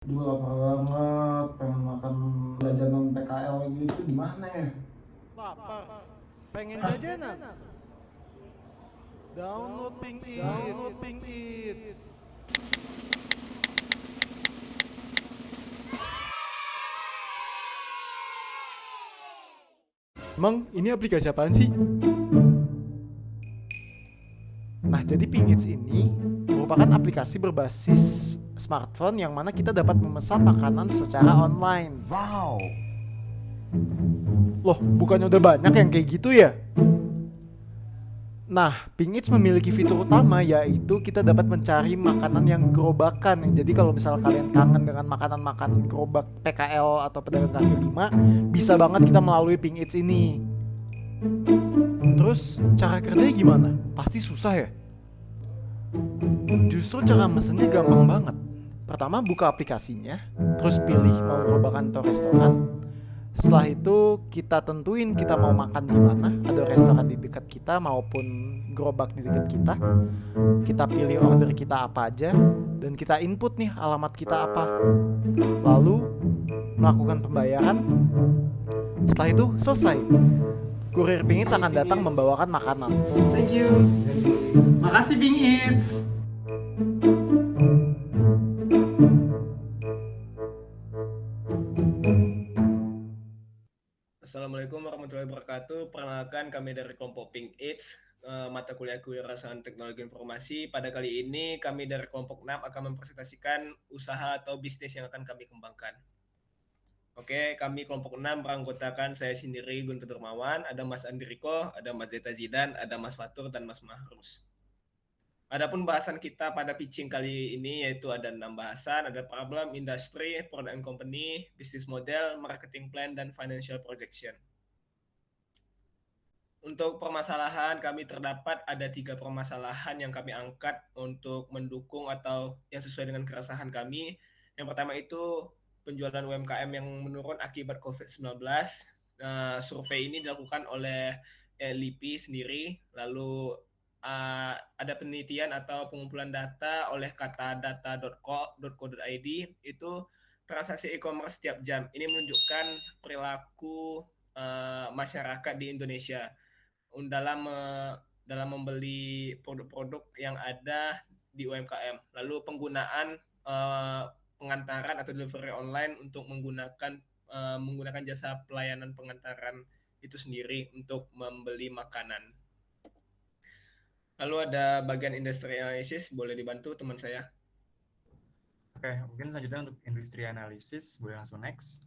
Duh lapar banget, pengen makan jajanan PKL gitu di mana ya? Lapar, pengen Hah? jajanan, download Pink Eats. Emang ini aplikasi apaan sih? Nah, jadi Pink Eats ini merupakan aplikasi berbasis smartphone yang mana kita dapat memesan makanan secara online. Wow. Loh, bukannya udah banyak yang kayak gitu ya? Nah, Pink Eats memiliki fitur utama yaitu kita dapat mencari makanan yang gerobakan. Jadi kalau misal kalian kangen dengan makanan-makanan gerobak PKL atau pedagang kaki lima, bisa banget kita melalui Pink Eats ini. Terus cara kerjanya gimana? Pasti susah ya? Justru cara mesennya gampang banget. Pertama buka aplikasinya, terus pilih mau gerobakan atau restoran. Setelah itu kita tentuin kita mau makan di mana, ada restoran di dekat kita maupun gerobak di dekat kita. Kita pilih order kita apa aja dan kita input nih alamat kita apa. Lalu melakukan pembayaran. Setelah itu selesai. Kurir Pingit akan datang membawakan makanan. Thank you. Makasih Bing Eats. Assalamualaikum warahmatullahi wabarakatuh. Perkenalkan kami dari kelompok Pink Eats, mata kuliah Kewirausahaan Teknologi Informasi. Pada kali ini kami dari kelompok 6 akan mempresentasikan usaha atau bisnis yang akan kami kembangkan. Oke, kami kelompok 6 beranggotakan saya sendiri Guntur Dermawan, ada Mas Andriko, ada Mas Zeta Zidan, ada Mas Fatur dan Mas Mahrus. Adapun bahasan kita pada pitching kali ini yaitu ada 6 bahasan, ada problem, industry, product and company, business model, marketing plan, dan financial projection. Untuk permasalahan kami terdapat ada 3 permasalahan yang kami angkat untuk mendukung atau yang sesuai dengan keresahan kami. Yang pertama itu penjualan UMKM yang menurun akibat COVID-19. Survei ini dilakukan oleh LIPI sendiri, lalu ada penelitian atau pengumpulan data oleh katadata.co.id, itu transaksi e-commerce setiap jam. Ini menunjukkan perilaku masyarakat di Indonesia dalam membeli produk-produk yang ada di UMKM. Lalu penggunaan pengantaran atau delivery online untuk menggunakan jasa pelayanan pengantaran itu sendiri untuk membeli makanan. Lalu ada bagian industri analisis, boleh dibantu teman saya. Oke, mungkin selanjutnya untuk industri analisis, boleh langsung next.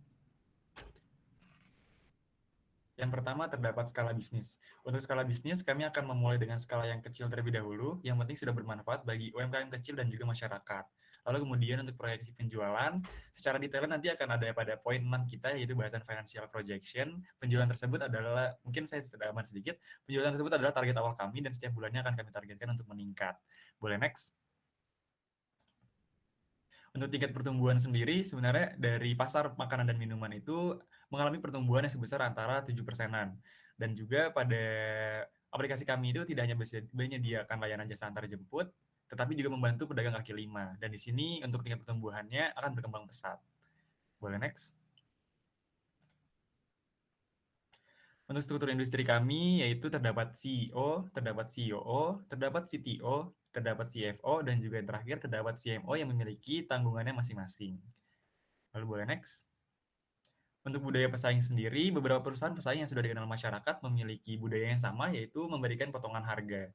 Yang pertama terdapat skala bisnis. Untuk skala bisnis, kami akan memulai dengan skala yang kecil terlebih dahulu, yang penting sudah bermanfaat bagi UMKM kecil dan juga masyarakat. Lalu kemudian untuk proyeksi penjualan, secara detail nanti akan ada pada poin 6 kita, yaitu bahasan financial projection. Penjualan tersebut adalah, mungkin saya sedikit, penjualan tersebut adalah target awal kami dan setiap bulannya akan kami targetkan untuk meningkat. Boleh next? Untuk tingkat pertumbuhan sendiri, sebenarnya dari pasar makanan dan minuman itu mengalami pertumbuhan yang sebesar antara 7%-an. Dan juga pada aplikasi kami itu tidak hanya menyediakan layanan jasa antar jemput, tetapi juga membantu pedagang kaki lima. Dan di sini untuk tingkat pertumbuhannya akan berkembang pesat. Boleh next? Untuk struktur industri kami yaitu terdapat CEO, terdapat COO, terdapat CTO, terdapat CFO, dan juga yang terakhir terdapat CMO yang memiliki tanggungannya masing-masing. Lalu boleh next? Untuk budaya pesaing sendiri, beberapa perusahaan pesaing yang sudah dikenal masyarakat memiliki budaya yang sama, yaitu memberikan potongan harga.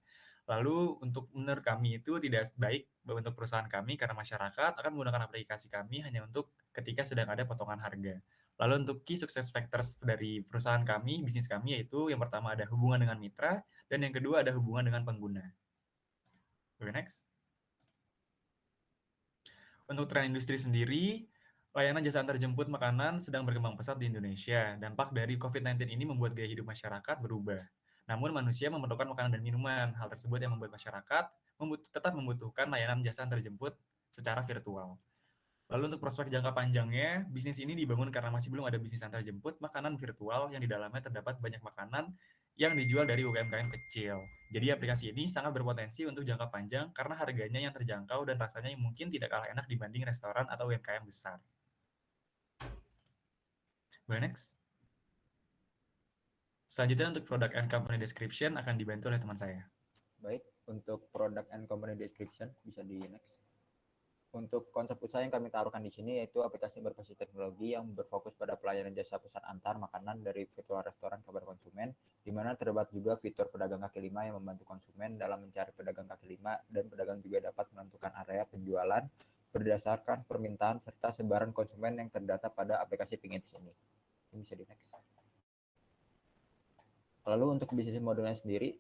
Lalu untuk menurut kami itu tidak baik untuk perusahaan kami karena masyarakat akan menggunakan aplikasi kami hanya untuk ketika sedang ada potongan harga. Lalu untuk key success factors dari perusahaan kami, bisnis kami yaitu yang pertama ada hubungan dengan mitra, dan yang kedua ada hubungan dengan pengguna. Oke, next. Untuk tren industri sendiri, layanan jasa antar jemput makanan sedang berkembang pesat di Indonesia. Dampak dari COVID-19 ini membuat gaya hidup masyarakat berubah. Namun manusia memerlukan makanan dan minuman. Hal tersebut yang membuat masyarakat tetap membutuhkan layanan jasa antar jemput secara virtual. Lalu untuk prospek jangka panjangnya, bisnis ini dibangun karena masih belum ada bisnis antar jemput makanan virtual yang di dalamnya terdapat banyak makanan yang dijual dari UMKM kecil. Jadi aplikasi ini sangat berpotensi untuk jangka panjang karena harganya yang terjangkau dan rasanya yang mungkin tidak kalah enak dibanding restoran atau UMKM besar. Boleh next? Selanjutnya untuk product and company description akan dibantu oleh teman saya. Baik, untuk product and company description bisa di next. Untuk konsep usaha yang kami taruhkan di sini yaitu aplikasi berbasis teknologi yang berfokus pada pelayanan jasa pesan antar makanan dari virtual restoran kepada konsumen, di mana terdapat juga fitur pedagang kaki lima yang membantu konsumen dalam mencari pedagang kaki lima, dan pedagang juga dapat menentukan area penjualan berdasarkan permintaan serta sebaran konsumen yang terdata pada aplikasi Ping Eats ini. Ini bisa di next. Lalu untuk bisnis modelnya sendiri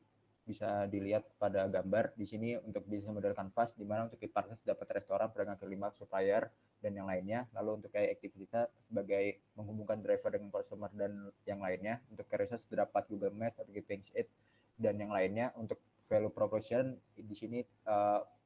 bisa dilihat pada gambar di sini untuk bisnis model kanvas, di mana untuk e-partners dapat restoran, pedagang kaki lima, supplier, dan yang lainnya. Lalu untuk kayak aktivitas sebagai menghubungkan driver dengan customer dan yang lainnya. Untuk research terdapat Google Maps, Ping Eats, dan yang lainnya. Untuk value proposition di sini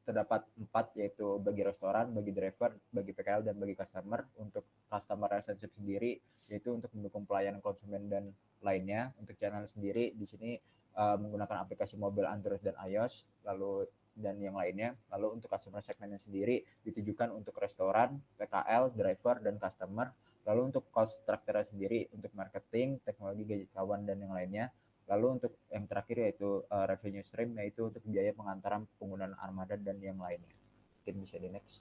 terdapat 4, yaitu bagi restoran, bagi driver, bagi PKL, dan bagi customer. Untuk customer relationship sendiri yaitu untuk mendukung pelayanan konsumen dan lainnya. Untuk channel sendiri di sini menggunakan aplikasi mobile Android dan iOS, lalu dan yang lainnya. Lalu untuk customer segmentnya sendiri ditujukan untuk restoran, PKL, driver, dan customer. Lalu untuk cost structure sendiri untuk marketing, teknologi, gadget kawan, dan yang lainnya. Lalu untuk yang terakhir yaitu revenue stream, yaitu untuk biaya pengantaran, penggunaan armada, dan yang lainnya. Mungkin bisa di next.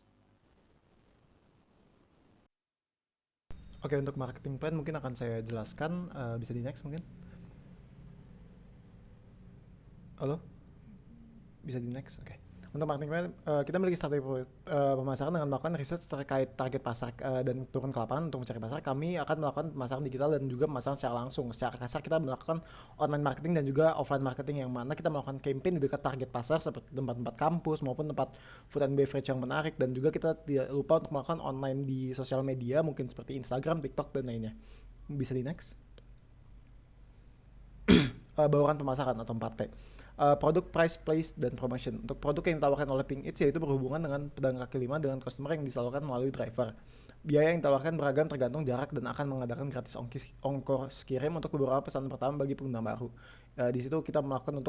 Oke, untuk marketing plan mungkin akan saya jelaskan. Bisa di next mungkin. Halo? Bisa di next? Oke. Untuk marketing plan, kita memiliki strategi pemasaran dengan melakukan riset terkait target pasar dan turun ke lapangan untuk mencari pasar. Kami akan melakukan pemasaran digital dan juga pemasaran secara langsung. Secara kasar kita melakukan online marketing dan juga offline marketing, yang mana kita melakukan campaign di dekat target pasar seperti tempat-tempat kampus maupun tempat food and beverage yang menarik. Dan juga kita tidak lupa untuk melakukan online di sosial media, mungkin seperti Instagram, TikTok, dan lainnya. Bisa di next? Bauran pemasaran atau 4P. Produk, price, place, dan promotion. Untuk produk yang ditawarkan oleh Ping Eats yaitu berhubungan dengan pedagang kaki lima dengan customer yang disalurkan melalui driver. Biaya yang ditawarkan beragam tergantung jarak dan akan mengadakan gratis ongkos kirim untuk beberapa pesan pertama bagi pengguna baru. Di situ kita melakukan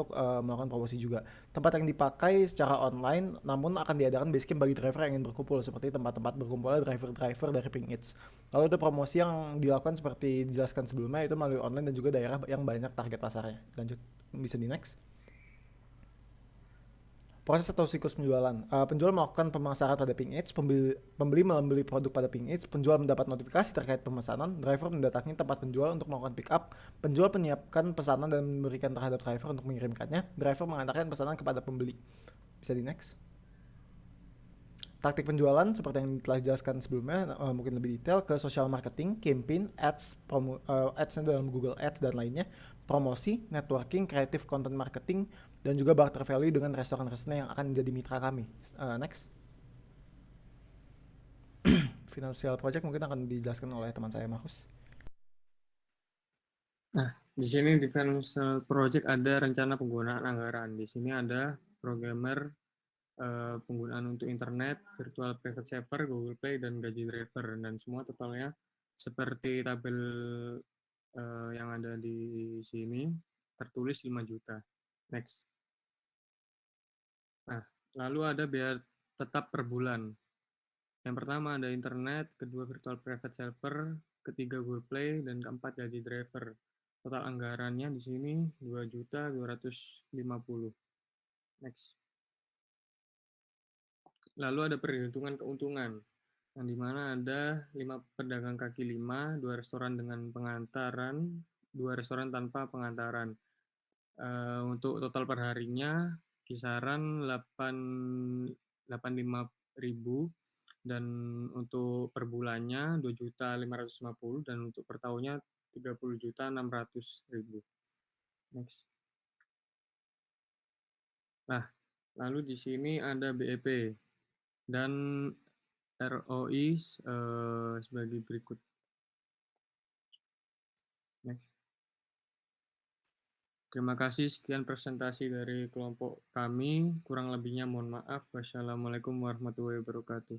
promosi juga. Tempat yang dipakai secara online, namun akan diadakan basecamp bagi driver yang ingin berkumpul, seperti tempat-tempat berkumpulnya driver-driver dari Ping Eats. Lalu ada promosi yang dilakukan seperti dijelaskan sebelumnya, itu melalui online dan juga daerah yang banyak target pasarnya. Lanjut, bisa di next. Proses atau siklus penjualan. Penjual melakukan pemasaran pada Ping Eats, pembeli membeli produk pada Ping Eats, penjual mendapat notifikasi terkait pemesanan, driver mendatangi tempat penjual untuk melakukan pick up, penjual menyiapkan pesanan dan memberikan terhadap driver untuk mengirimkannya, driver mengantarkan pesanan kepada pembeli. Bisa di next. Taktik penjualan seperti yang telah dijelaskan sebelumnya, mungkin lebih detail ke social marketing, campaign, ads, ads dalam Google Ads dan lainnya, promosi, networking, creative content marketing, dan juga barter value dengan restoran-restoran yang akan menjadi mitra kami. Next. Financial project mungkin akan dijelaskan oleh teman saya, Markus. Nah, di sini di financial project ada rencana penggunaan anggaran. Di sini ada programmer, penggunaan untuk internet, virtual private server, Google Play, dan gaji driver, dan semua totalnya seperti tabel yang ada di sini tertulis 5 juta. Next. Nah, lalu ada biaya tetap per bulan. Yang pertama ada internet, kedua virtual private server, ketiga Google Play, dan keempat gaji driver. Total anggarannya di sini 2.250.000. Next. Lalu ada perhitungan keuntungan, yang dimana ada 5 pedagang kaki lima, 2 restoran dengan pengantaran, 2 restoran tanpa pengantaran. Untuk total perharinya kisaran 85.000, dan untuk per bulannya 2.550.000, dan untuk per tahunnya 30.600.000. Next. Nah, lalu di sini ada BEP dan ROI sebagai berikut. Next. Terima kasih, sekian presentasi dari kelompok kami. Kurang lebihnya mohon maaf. Wassalamualaikum warahmatullahi wabarakatuh.